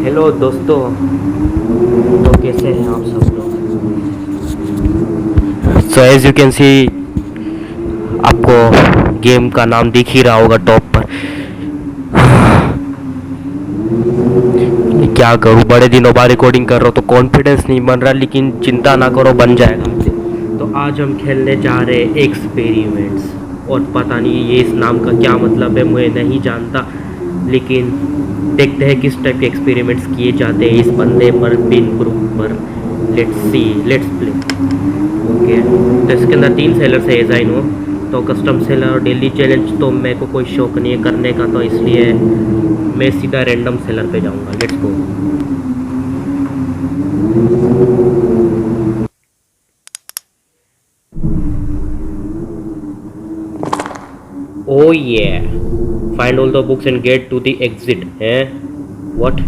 Hello दोस्तों, तो कैसे हैं आप सब लोग? So as you can see, आपको गेम का नाम दिख ही रहा होगा टॉप पर। क्या करूं, बड़े दिनों बाद रिकॉर्डिंग कर रहा हूं तो कॉन्फिडेंस नहीं बन रहा, लेकिन चिंता ना करो, बन जाएगा मुझे। तो आज हम खेलने जा रहे हैं एक्सपेरिमेंट्स, और पता नहीं ये इस नाम का क्या मतलब है, मुझे नहीं जानता, लेकिन देखते हैं किस टाइप के एक्सपेरिमेंट्स किए जाते हैं इस बंदे पर, बिन ब्रुक पर। Let's see, let's play. Okay, तो इसके अंदर 3 सेलर्स है, एज आई नो। तो कस्टम सेलर और डेली चैलेंज तो मेरे को कोई शौक नहीं है करने का, तो इसलिए मैं सीधा रैंडम सेलर पे जाऊंगा। Let's go. ओ ये find all the books and get to the exit है। व्हाट?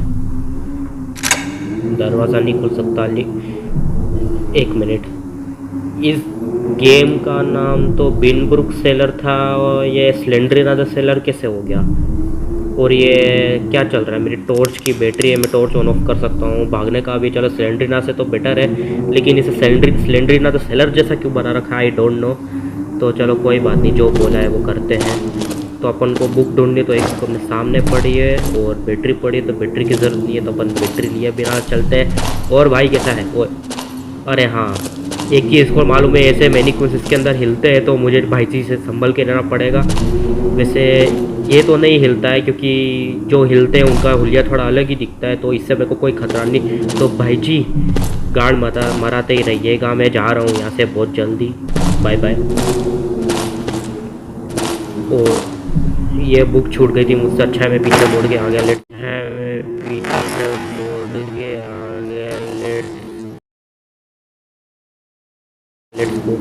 दरवाज़ा नहीं खुल सकता। एक मिनट, इस गेम का नाम तो बिनब्रुक सेलर था, और ये स्लेंडरिना द सेलर कैसे हो गया? और ये क्या चल रहा है? मेरी टॉर्च की बैटरी है, मैं टॉर्च ऑन ऑफ कर सकता हूँ। भागने का भी चलो स्लेंडरिना से तो बेटर है, लेकिन इसे स्लेंडरिना द सेलर जैसा क्यों बना रखा है, आई डोंट नो। तो चलो कोई बात नहीं, जो बोला है वो करते हैं। तो अपन को बुक ढूंढनी, तो एक अपने सामने पड़ी है, और बैटरी पड़ी है, तो बैटरी की ज़रूरत नहीं है, तो अपन बैटरी लिए बिना चलते हैं। और भाई कैसा है? ओ अरे हाँ, एक ही इसको मालूम है, ऐसे मैनिक्विन्स इसके अंदर हिलते हैं, तो मुझे भाई जी से संभल के रहना पड़ेगा। वैसे ये तो नहीं हिलता है, क्योंकि जो हिलते हैं उनका हुलिया थोड़ा अलग ही दिखता है, तो इससे मेरे को कोई खतरा नहीं। तो भाई जी गार्ड मराते ही रहिएगा, मैं जा रहा हूँ यहाँ से बहुत जल्दी। Bye bye. और ये बुक छूट गई थी मुझसे, अच्छा है मैं पीछे मुड़ के आ गया। लेट है, मैं पीछे मुड़ के आ गया। लेट्स गो,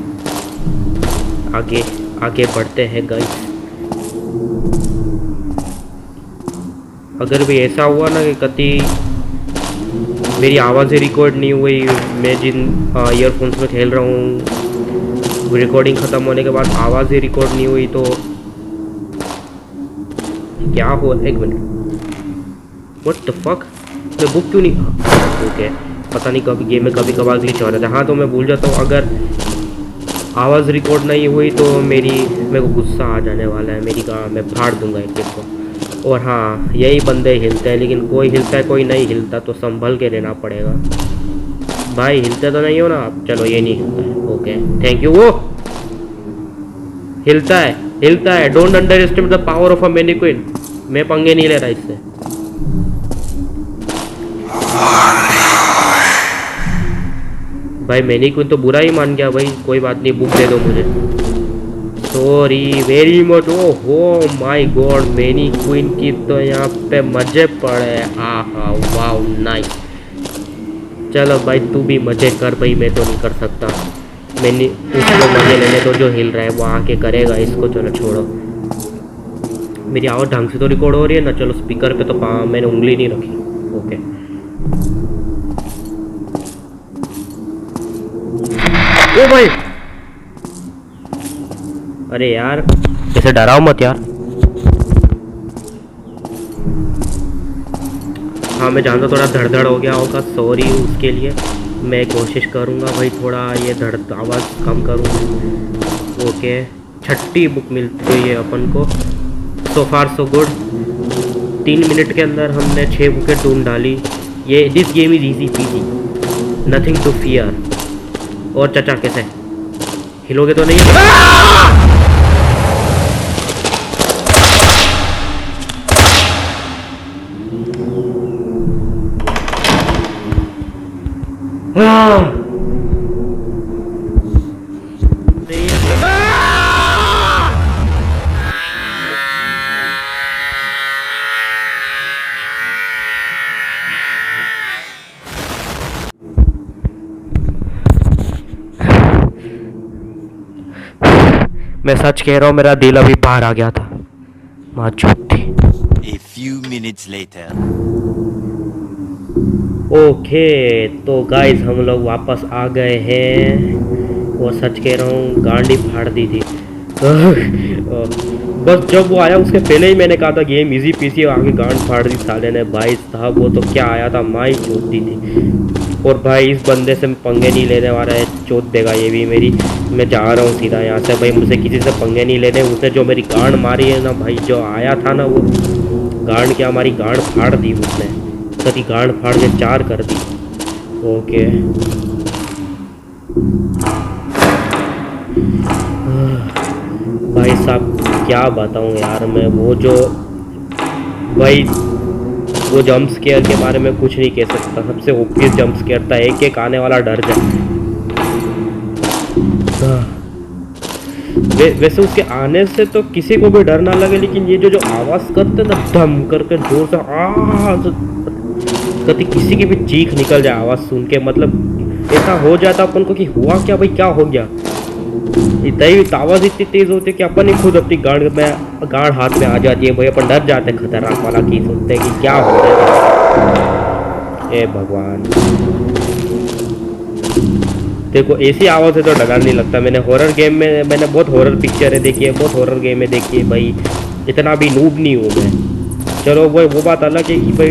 आगे आगे बढ़ते हैं गाइस। अगर भी ऐसा हुआ ना कि कभी मेरी आवाज़ें रिकॉर्ड नहीं हुई, मैं जिन ईयरफोन्स में खेल रहा हूँ, रिकॉर्डिंग ख़त्म होने के बाद आवाज़ें रिकॉर्ड नहीं हुई, तो क्या हुआ? एक मिनट, व्हाट द फक? मैं बुक क्यों नहीं? ओके, पता नहीं कभी गेम में कभी कभार ग्लिच हो रहा था। हाँ, तो मैं भूल जाता हूँ, अगर आवाज़ रिकॉर्ड नहीं हुई तो मेरे को गुस्सा आ जाने वाला है, मैं फाड़ दूंगा एक को। और हाँ, यही बंदे हिलते हैं, लेकिन कोई हिलता है कोई नहीं हिलता, तो संभल के रहना पड़ेगा। भाई हिलते तो नहीं हो ना आप? चलो, ये नहीं हिलता है, ओके थैंक यू। वो हिलता है, हिलता है। Don't under estimate the power of a mannequin. मैं पंगे नहीं ले रहा इससे। भाई मैनिक्विन तो बुरा ही मान गया भाई, कोई बात नहीं, बुक दे दो मुझे। Sorry very much. ओ हो माय गॉड, मैनिक्विन की तो यहाँ पे मजे पड़े। आहा वाओ नाइस। चलो भाई तू भी मजे कर भाई, मैं तो नहीं कर सकता। मैंने उसको मजे लेने तो, जो हिल रहा है वो आके करेगा इसको। चलो छोड़ो, मेरी आवाज़ ढंग से तो रिकॉर्ड हो रही है ना? चलो स्पीकर पे तो मैंने उंगली नहीं रखी। ओके, ओ भाई, अरे यार ऐसे डराओ मत यार। हाँ मैं जानता, थोड़ा धड़ हो गया होगा, सॉरी उसके लिए। मैं कोशिश करूँगा भाई थोड़ा ये आवाज़ कम करूँ। ओके, 6ठी बुक मिलती है अपन को। सो फार सो गुड। 3 मिनट के अंदर हमने 6 बुकें ढूंढ डाली। ये this game is easy peasy, nothing to fear. और चाचा कैसे? हिलोगे तो नहीं? मैं सच कह रहा हूँ, मेरा दिल अभी बाहर आ गया था। माँ झूठ थी। A few minutes later. Okay तो गाइस हम लोग वापस आ गए हैं, और सच कह रहा हूँ गांडी फाड़ दी थी। बस जब वो आया उसके पहले ही मैंने कहा था गेम इजी पीसी, आगे गांड फाड़ दी साले ने। भाई साहब वो तो क्या आया था, माई चोट दी थी। और भाई इस बंदे से पंगे नहीं लेने वाला है, चोट देगा ये भी मेरी। मैं जा रहा हूँ सीधा यहाँ से भाई, मुझसे किसी से पंगे नहीं लेने। उसने जो मेरी गांड मारी है ना भाई, जो आया था ना वो गांड, क्या हमारी गांड फाड़ दी उसने, कभी गांड फाड़ के 4 कर दी। ओके भाई साहब क्या बताऊं यार मैं, वो जो भाई वो जंप स्केयर के बारे में कुछ नहीं कह सकता। सबसे ओपीएस जंप स्केयर था, एक एक आने वाला डर जाए। वैसे उसके आने से तो किसी को भी डर ना लगे, लेकिन ये जो आवाज़ करते ना धम करके जोर से तो कभी किसी की भी चीख निकल जाए आवाज़ सुन के, मतलब ऐसा हो जाता अपन को कि हुआ क्या भाई, क्या हो गया। आवाज़ इतनी तेज़ होती है कि अपन ही खुद अपनी गांड हाथ में आ जाती है भाई। अपन डर जाते हैं खतरनाक वाला की सुनते हैं कि क्या हो रहा है। ए भगवान, देखो ऐसी आवाज़ से तो डर नहीं लगता। मैंने हॉरर गेम में, मैंने बहुत हॉरर पिक्चरें देखी है, बहुत हॉरर गेमें देखी है भाई, इतना भी नूब नहीं हूँ मैं। चलो वो बात अलग है कि भाई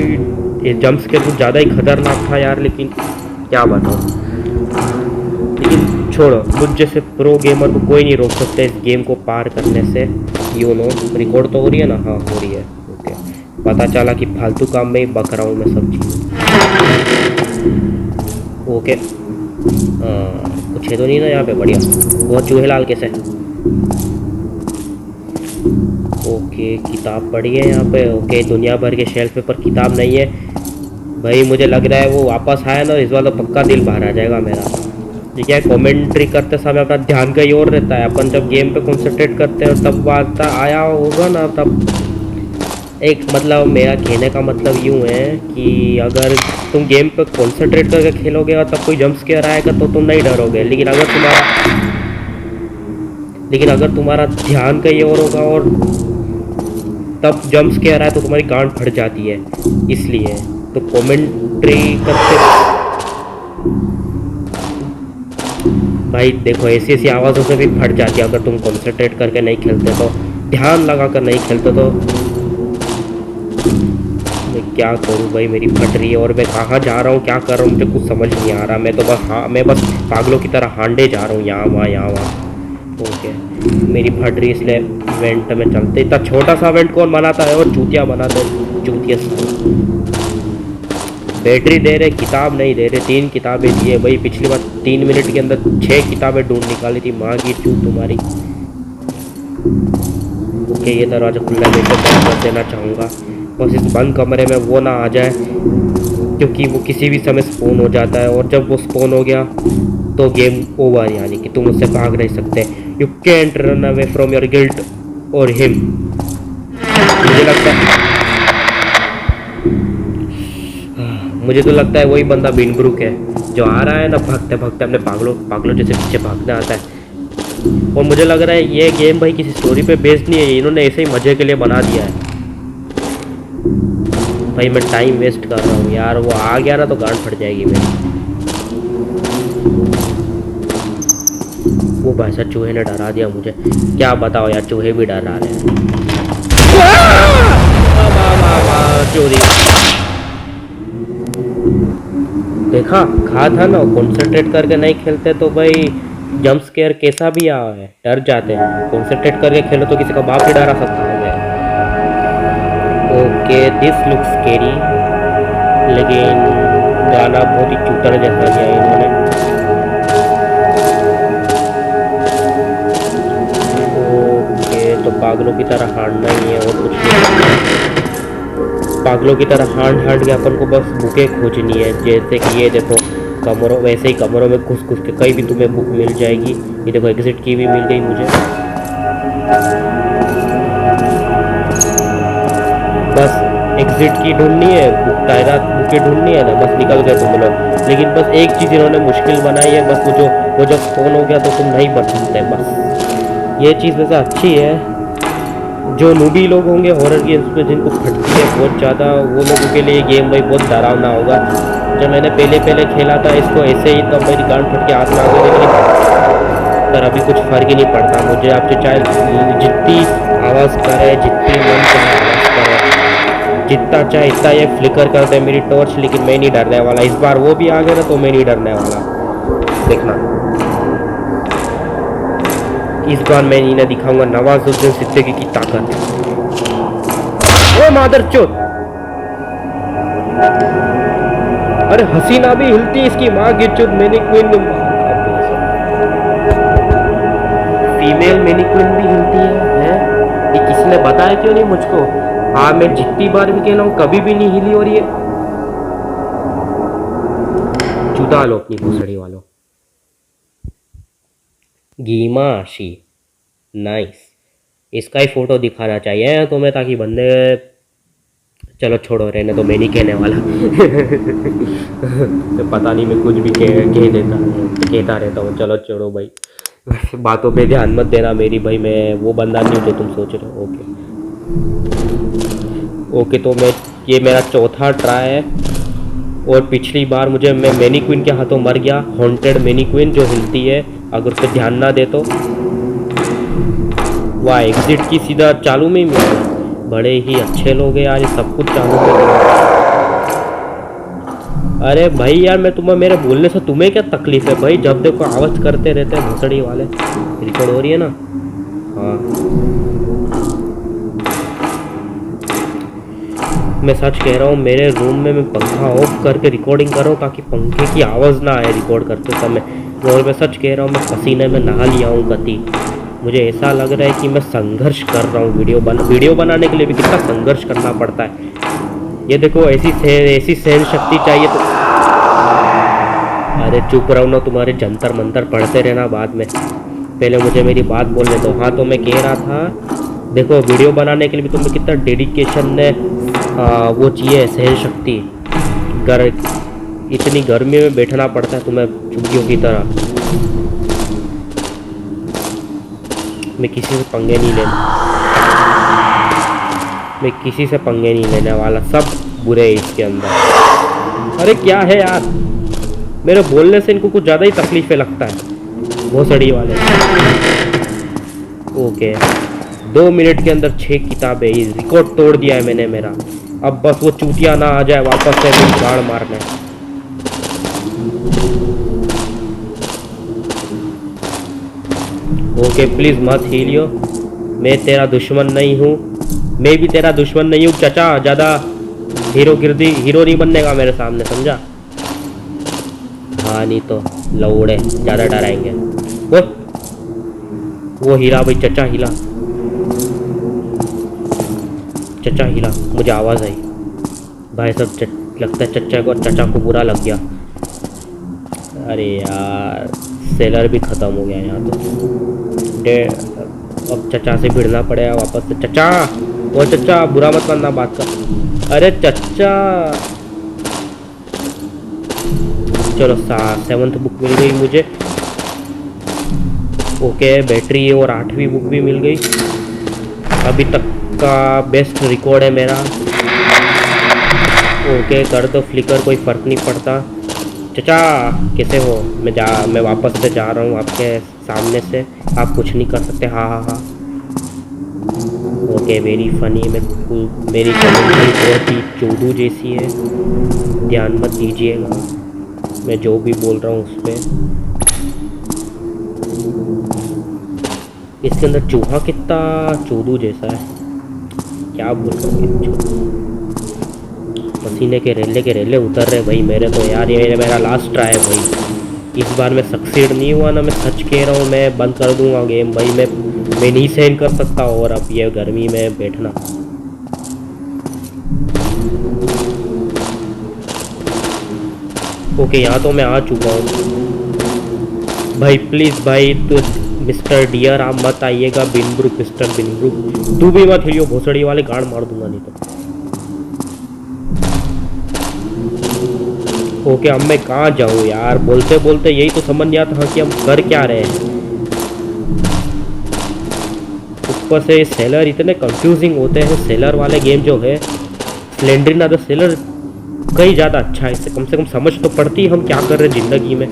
ये जंप स्केयर कुछ ज़्यादा ही खतरनाक था यार, लेकिन क्या बताऊँ। लेकिन छोड़ो, मुझ जैसे प्रो गेमर को कोई नहीं रोक सकता इस गेम को पार करने से। यू नो रिकॉर्ड तो हो रही है ना? हाँ हो रही है। ओके, पता चला कि फालतू काम में ही बक रहा हूँ मैं सब चीज़। ओके कुछ है तो नहीं ना यहाँ पे? बढ़िया, बहुत चूहे लाल कैसे। ओके किताब पड़ी है यहाँ पे। ओके दुनिया भर के शेल्फ पे पर किताब नहीं है भाई। मुझे लग रहा है वो वापस आया ना इस वाला, पक्का दिल बाहर आ जाएगा मेरा। ठीक है, कमेंट्री करते समय अपना ध्यान कहीं और रहता है। अपन जब गेम पे कंसंट्रेट करते हैं तब बात आया होगा ना, तब एक मतलब मेरा कहने का मतलब यूँ है कि अगर तुम गेम पे कंसंट्रेट करके खेलोगे और तब कोई जंप स्केयर आएगा तो तुम नहीं डरोगे। लेकिन अगर तुम्हारा ध्यान कहीं और होगा और तब जंप स्केयर आए तो तुम्हारी गांड फट जाती है। इसलिए तो कमेंट्री करते भाई देखो, ऐसी आवाज़ों से भी फट जाती है अगर तुम कंसंट्रेट करके नहीं खेलते तो, ध्यान लगा कर नहीं खेलते तो। मैं क्या करूं भाई, मेरी फट रही है और मैं कहाँ जा रहा हूँ, क्या कर रहा हूँ, मुझे कुछ समझ नहीं आ रहा। मैं तो बस मैं बस पागलों की तरह हांडे जा रहा हूँ यहाँ वहाँ। ओके मेरी फट रही, इसलिए इवेंट में चलते। इतना छोटा सा इवेंट कौन बनाता है और चूतिया बनाते हैं, चूतिया। बैटरी दे रहे, किताब नहीं दे रहे। 3 किताबें दी है भाई, पिछली बार 3 मिनट के अंदर 6 किताबें ढूंढ निकाली थी। माँ की चूत तुम्हारी। ओके ये दरवाज़ा खुला, मैं इसे बंद कर देना चाहूँगा। बस इस बंद कमरे में वो ना आ जाए, क्योंकि वो किसी भी समय स्पॉन हो जाता है, और जब वो स्पॉन हो गया तो गेम ओवर, यानी कि तुम उससे भाग नहीं सकते। You can't run away from your guilt और हिम। मुझे तो लगता है वही बंदा बिनब्रुक है जो आ रहा है ना भागते भागते, अपने पागलों जैसे पीछे भागने आता है। और मुझे लग रहा है ये गेम भाई किसी स्टोरी पे बेस्ड नहीं है, इन्होंने ऐसे ही मजे के लिए बना दिया है। भाई मैं टाइम वेस्ट कर रहा हूँ यार, वो आ गया ना तो गांड फट जाएगी मेरी। वो भाई साहब चूहे ने डरा दिया मुझे, क्या बताओ यार, चूहे भी डरा रहे हैं। चोरी देखा, कहा था ना कंसंट्रेट करके नहीं खेलते तो भाई जंप स्केयर कैसा भी आया है डर जाते हैं। कंसंट्रेट करके खेलो तो किसी का बाप ही डरा सकता है। ओके दिस लुक्स स्केरी, लेकिन गाना बहुत ही चूतर जैसा दिया इन्होंने। ओके तो पागलों की तरह हारना ही है और कुछ नहीं। पागलों की तरह हांड के अपन को बस बुकें खोजनी है। जैसे कि ये देखो कमरों, वैसे ही कमरों में घुस के कहीं भी तुम्हें बुक मिल जाएगी। ये देखो एग्जिट की भी मिल गई मुझे। बस एग्जिट की ढूंढनी है, बुकें ढूंढनी है ना, बस निकल गए तुम लोग। लेकिन बस एक चीज़ इन्होंने मुश्किल बनाई है, बस वो जब फोन हो गया तो तुम नहीं बच सकते। बस ये चीज़ वैसे अच्छी है। जो नूबी लोग होंगे हॉरर गेम्स में, जिनको फटती है बहुत ज़्यादा, वो लोगों के लिए गेम भाई बहुत डरावना होगा। जब मैंने पहले खेला था इसको ऐसे ही, तब मेरी गांड फट के हाथ में आ गई। पर अभी कुछ फर्क ही नहीं पड़ता मुझे। आपसे चाहे जितनी आवाज़ करे, जितनी मन चाहे आवाज़ करे, जितना चाहे इतना ये फ्लिकर कर दे मेरी टॉर्च, लेकिन मैं नहीं डरने वाला। इस बार वो भी आ गए ना तो मैं नहीं डरने वाला। देखना, इस बार मैं इन्हें दिखाऊंगा नवाजुद्दीन सिद्दीकी की ताकत। ओ मादरचोद, अरे हसीना भी हिलती इसकी माँ की चुद। मैनीक्विन, फीमेल मैनीक्विन भी हिलती है? ये किसी ने बताया क्यों नहीं मुझको? हाँ, मैं जितनी बार भी कह रहा हूँ कभी भी नहीं हिली। और ये जुदा लो अपनी भूसड़ी वालों। गीमाशी, नाइस। इसका ही फोटो दिखाना चाहिए तुम्हें ताकि बंदे, चलो छोड़ो रहने तो, मैं नहीं कहने वाला। तो पता नहीं मैं कुछ भी कहता रहता हूँ। चलो छोड़ो भाई, बातों पे ध्यान मत देना मेरी भाई। मैं वो बंदा नहीं हूँ जो तुम सोच रहे हो। ओके, तो ये मेरा चौथा ट्राई है। और पिछली बार मैं मैनीक्विन के हाथों मर गया। हॉन्टेड मैनीक्विन जो हिलती है, अगर उस पर ध्यान ना दे तो। वाह, एग्जिट की सीधा चालू में ही मिला। बड़े ही अच्छे लोग हैं यार, ये सब कुछ चालू में। अरे भाई यार, मैं तुम्हें, मेरे बोलने से तुम्हें क्या तकलीफ है भाई? जब देखो आवाज़ करते रहते हैं भोसड़ी वाले। रिकॉर्ड हो रही है ना? हाँ, मैं सच कह रहा हूँ, मेरे रूम में मैं पंखा ऑफ करके रिकॉर्डिंग कर रहा हूँ ताकि पंखे की आवाज़ ना आए रिकॉर्ड करते समय। और मैं सच कह रहा हूँ, मैं पसीने में नहा लिया हूँ गति। मुझे ऐसा लग रहा है कि मैं संघर्ष कर रहा हूँ। वीडियो बनाने के लिए भी कितना संघर्ष करना पड़ता है। ये देखो, ऐसी सहन शक्ति चाहिए तो। अरे चुप रहो ना, तुम्हारे जंतर मंतर पढ़ते रहना बाद में, पहले मुझे मेरी बात बोलने दो। हाँ, तो मैं कह रहा था, देखो वीडियो बनाने के लिए भी तुम्हें कितना डेडिकेशन है, वो चाहिए सहन शक्ति। इतनी गर्मी में बैठना पड़ता है तुम्हें चुटियों की तरह। मैं किसी से पंगे नहीं लेने वाला। सब बुरे हैं इसके अंदर। अरे क्या है यार, मेरे बोलने से इनको कुछ ज़्यादा ही तकलीफें लगता है भोसड़ी वाले। ओके, 2 मिनट के अंदर 6 किताबें, रिकॉर्ड तोड़ दिया है मैंने मेरा। अब बस वो चूतिया ना आ जाए वापस से मेरी गाड़ मारने। ओके, प्लीज़ मत हिलियो। मैं तेरा दुश्मन नहीं हूँ। मैं भी तेरा दुश्मन नहीं हूँ चाचा। ज़्यादा हीरो नहीं बनने का मेरे सामने, समझा? हाँ, नहीं तो लौड़े ज़्यादा डराएंगे। वो हीरा भाई, चचा हिला, चचा हिला। मुझे आवाज़ आई भाई सब। लगता है चचा को बुरा लग गया। अरे यार, सेलर भी ख़त्म हो गया यहाँ तो। अब चचा से भिड़ना पड़ेगा वापस से। चचा, वो चचा बुरा मत मानना बात का। अरे चचा, चलो 7th बुक मिल गई मुझे। ओके, बैटरी और 8वीं बुक भी मिल गई। अभी तक का बेस्ट रिकॉर्ड है मेरा। ओके, कर दो फ्लिकर, कोई फ़र्क नहीं पड़ता। चचा कैसे हो? मैं वापस से जा रहा हूँ आपके सामने से। आप कुछ नहीं कर सकते। हाँ हाँ हाँ। Okay, very funny. मेरी कमेंट्री बहुत ही चोदू जैसी है, ध्यान मत दीजिएगा मैं जो भी बोल रहा हूँ उस पर। इसके अंदर चूहा कितना चोदू जैसा है, क्या बोल रहा हूँ। पसीने के रेले उतर रहे भाई मेरे तो यार। ये मेरा लास्ट ट्राई है भाई। इस बार मैं सक्सीड नहीं हुआ ना, मैं सच कह रहा हूँ, मैं बंद कर दूंगा गेम भाई। मैं नहीं सहन कर सकता और अब ये गर्मी में बैठना। ओके, यहाँ तो मैं आ चुका हूँ भाई। प्लीज़ भाई, तो मिस्टर डियर आप मत आइएगा। बिनब्रुक, मिस्टर बिनब्रुक तू भी मत हिलियो, भोसड़ी वाले गाड़ मार दूंगा नहीं तो। ओके, अब मैं कहाँ जाऊँ यार? बोलते बोलते यही तो समझ नहीं आता कि हम कर क्या रहे हैं। ऊपर से सेलर इतने कंफ्यूजिंग होते हैं। सेलर वाले गेम जो है, स्लेंडरिना द सेलर कहीं ज़्यादा अच्छा है। इससे कम से कम समझ तो पड़ती है हम क्या कर रहे हैं ज़िंदगी में।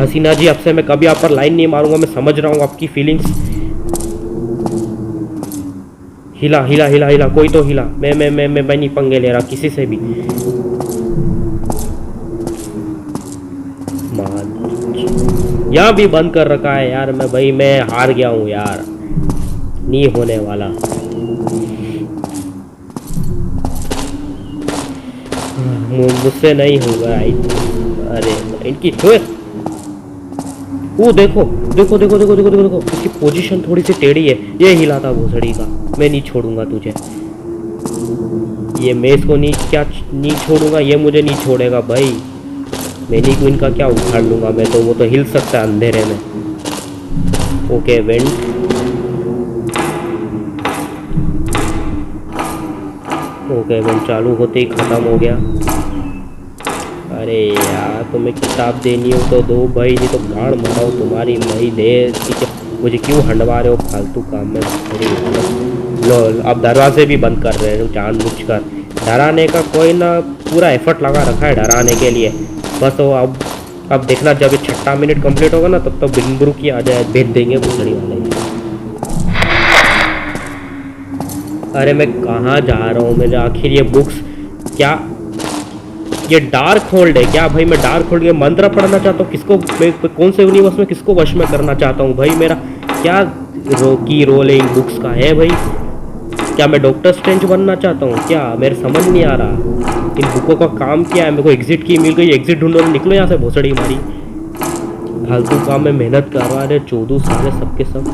हसीना जी, अब से मैं कभी आप पर लाइन नहीं मारूंगा, मैं समझ रहा हूँ आपकी फीलिंग्स। हिला हिला हिला हिला, कोई तो हिला। मैं नहीं पंगे ले रहा किसी से भी। यहाँ भी बंद कर रखा है यार मैं, भाई मैं हार गया हूँ यार, नहीं होने वाला। मुझसे नहीं होगा। अरे इनकी वो देखो देखो देखो देखो देखो देखो देखो, इसकी पोजीशन थोड़ी सी टेढ़ी है। ये हिला था भोसड़ी का, मैं नहीं छोड़ूंगा तुझे। ये मैं इसको नहीं, क्या नहीं छोड़ूंगा, ये मुझे नहीं छोड़ेगा भाई। मैनी क्वीन का क्या उखाड़ लूंगा मैं तो, वो तो हिल सकता है अंधेरे में। ओके वेंट, ओके वेंट चालू होते ही खत्म हो गया। अरे यार तुम्हें किताब देनी हो तो दो भाई, नहीं तो गाड़ मराओ तुम्हारी भाई दे। मुझे क्यों हंडवा रहे हो फालतू काम में। लो अब दरवाजे भी बंद कर रहे हो जानबूझकर। डराने का कोई ना पूरा एफर्ट लगा रखा है डराने के लिए। बस वो अब देखना, जब 6 मिनट कंप्लीट होगा ना तब तो बिनब्रुक की आ जाए, भेज देंगे भूसड़ी वाले। अरे मैं कहाँ जा रहा हूँ मेरे, आखिर ये बुक्स क्या, ये डार्क होल्ड है क्या भाई? मैं डार्क होल्ड के मंत्र पढ़ना चाहता हूँ। किसको, कौन से यूनिवर्स में किसको वश में करना चाहता हूँ भाई? मेरा क्या की रोल है इन बुक्स का है भाई? क्या मैं डॉक्टर स्ट्रेंज बनना चाहता हूँ क्या? मेरे समझ नहीं आ रहा इन बुकों का काम क्या है। मेरे को एग्जिट की मिल गई, एग्जिट ढूंढो, निकलो यहाँ से भोसड़ी मारी। फालतू काम में मेहनत करवा रहे 14 सारे सबके सब।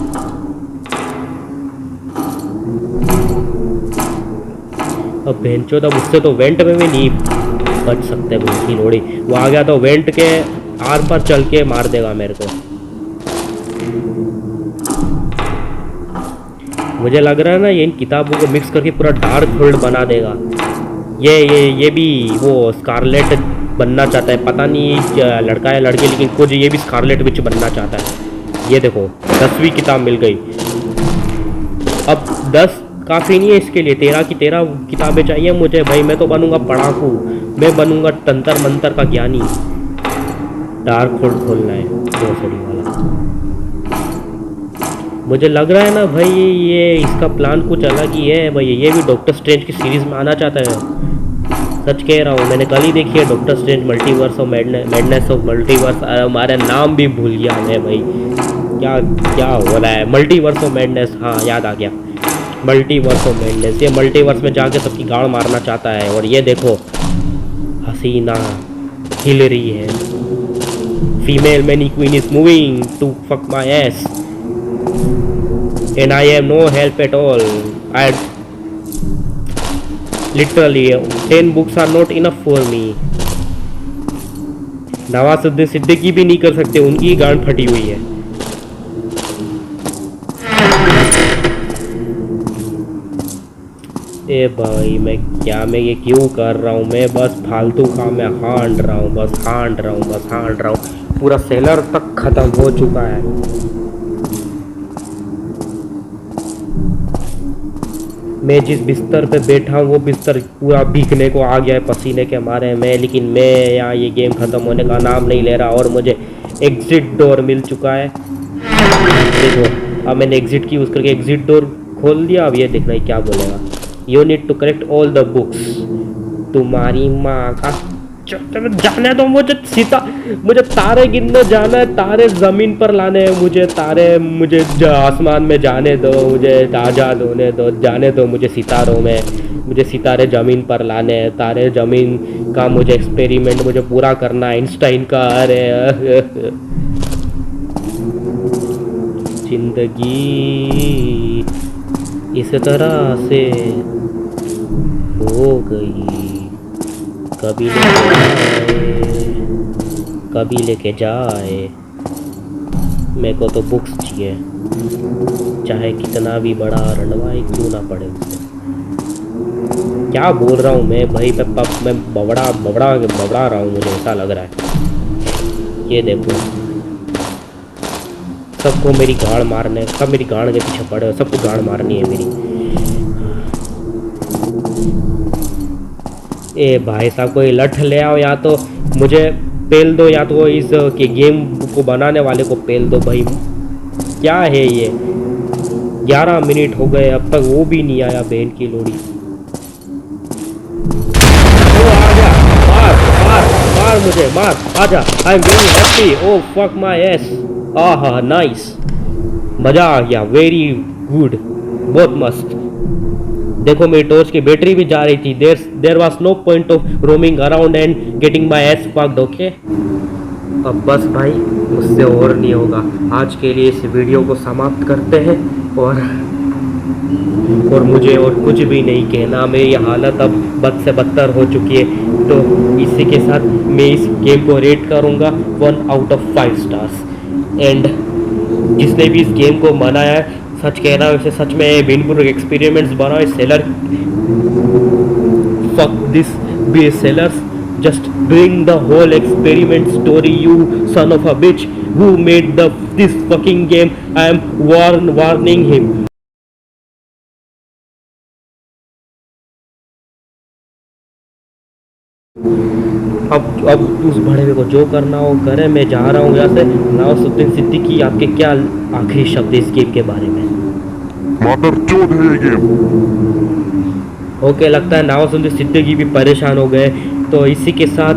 अब बेंचो तब उससे तो वेंट में भी नहीं बच सकते भूखी लोड़ी। वो आ गया तो वेंट के आर पर चल के मार देगा मेरे को। मुझे लग रहा है ना ये इन किताबों को मिक्स करके पूरा डार्क होल्ड बना देगा। ये भी वो स्कारलेट बनना चाहता है, पता नहीं लड़का है लड़की, लेकिन कुछ ये भी स्कारलेट विच बनना चाहता है। ये देखो 10वीं किताब मिल गई। अब 10 काफ़ी नहीं है इसके लिए, 13 की 13 किताबें चाहिए मुझे भाई। मैं तो बनूंगा पढ़ाकू, मैं बनूंगा तंत्र मंत्र का ज्ञानी। डार्क होल्ड खोलना है भोसड़ी वाला। मुझे लग रहा है ना भाई ये इसका प्लान कुछ अलग ही है भाई। ये भी डॉक्टर स्ट्रेंज की सीरीज में आना चाहता है। सच कह रहा हूँ, मैंने कल ही देखी है doctor strange multiverse of madness of multiverse. हमारा नाम भी भूल गया मैं भाई, क्या क्या हो रहा है। मल्टीवर्स ऑफ मैडनेस, हाँ याद आ गया, मल्टीवर्स ऑफ मैडनेस। ये मल्टीवर्स में जाके सबकी गाड़ मारना चाहता है। और ये देखो हसीना हिल रही है। Female many queen is moving to fuck my ass and I am no help at all. I literally 10 books are not enough for me. Nawazuddin Siddiqui भी नहीं कर सकते, उनकी गांड फटी हुई है। ए भाई मैं ये क्यों कर रहा हूँ? मैं बस फालतू काम में हांड रहा हूँ, बस हांड रहा हूँ, बस हांड रहा हूँ। पूरा सेलर तक खत्म हो चुका है। मैं जिस बिस्तर पे बैठा हूँ वो बिस्तर पूरा भीगने को आ गया है पसीने के मारे में। लेकिन मैं यहाँ ये गेम ख़त्म होने का नाम नहीं ले रहा। और मुझे एग्ज़िट डोर मिल चुका है। देखो अब मैंने एग्ज़िट की यूज़ करके एग्ज़िट डोर खोल दिया। अब ये देखना ही क्या बोलेगा। You need to correct all the books. तुम्हारी माँ का जाने दो मुझे। मुझे तारे गिनने जाना है, तारे ज़मीन पर लाने हैं मुझे, तारे मुझे आसमान में जाने दो, मुझे आज़ाद होने दो, जाने दो मुझे सितारों में। मुझे सितारे ज़मीन पर लाने हैं, तारे ज़मीन का मुझे एक्सपेरिमेंट मुझे पूरा करना है, आइंस्टाइन का। अरे जिंदगी इस तरह से हो गई, कभी लेके जाए। मेरे को तो बुक्स चाहिए, चाहे कितना भी बड़ा रंडवाए क्यों ना पड़े उसे। क्या बोल रहा हूँ मैं भाई? मैं बबड़ा रहा हूँ, मुझे ऐसा लग रहा है। ये देखो सबको मेरी गाड़ मारने, सब मेरी गाड़ के पीछे पड़े हो, सबको गाड़ मारनी है मेरी। ए भाई साहब कोई लठ ले आओ, या तो मुझे पेल दो, या तो इस के गेम को बनाने वाले को पेल दो भाई। क्या है ये, 11 मिनट हो गए अब तक वो भी नहीं आया बहन की लोड़ी। ओ आ गया, मार मार मार मुझे मार, आजा। I am very happy. Oh fuck my S. आहा नाइस, मजा आ गया, वेरी गुड, बहुत मस्त। देखो मेरी टॉर्च की बैटरी भी जा रही थी। There was no point of roaming around and getting my ass fucked. Okay, अब बस भाई मुझसे और नहीं होगा। आज के लिए इस वीडियो को समाप्त करते हैं और मुझे और कुछ भी नहीं कहना। मेरी हालत अब बद से बदतर हो चुकी है। तो इसी के साथ मैं इस गेम को रेट करूँगा 1 आउट ऑफ 5 स्टार्स। एंड जिसने भी इस गेम को बनाया है, सच कह रहा है वैसे सच में बिनपुर एक्सपेरिमेंट्स बनाओ। Seller fuck this be sellers, just bring the whole experiment story, you son of a bitch who made this fucking game. I am warning him. अब उस बड़े को जो करना हो करे। मैं जा रहा हूँ यहाँ से। नवाजुद्दीन सिद्दीकी, आपके क्या आखिरी शब्द इस गेम के बारे में? मादरचोद है ये गेम। ओके, लगता है नवाजुद्दीन सिद्दीकी भी परेशान हो गए। तो इसी के साथ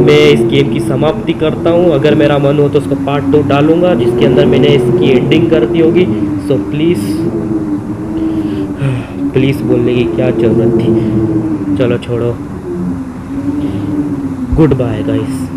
मैं इस गेम की समाप्ति करता हूँ। अगर मेरा मन हो तो उसका पार्ट 2 डालूंगा जिसके अंदर मैंने इसकी एंडिंग कर दी होगी। सो प्लीज़ बोलने की क्या ज़रूरत थी। चलो छोड़ो, गुड बाय गाइस।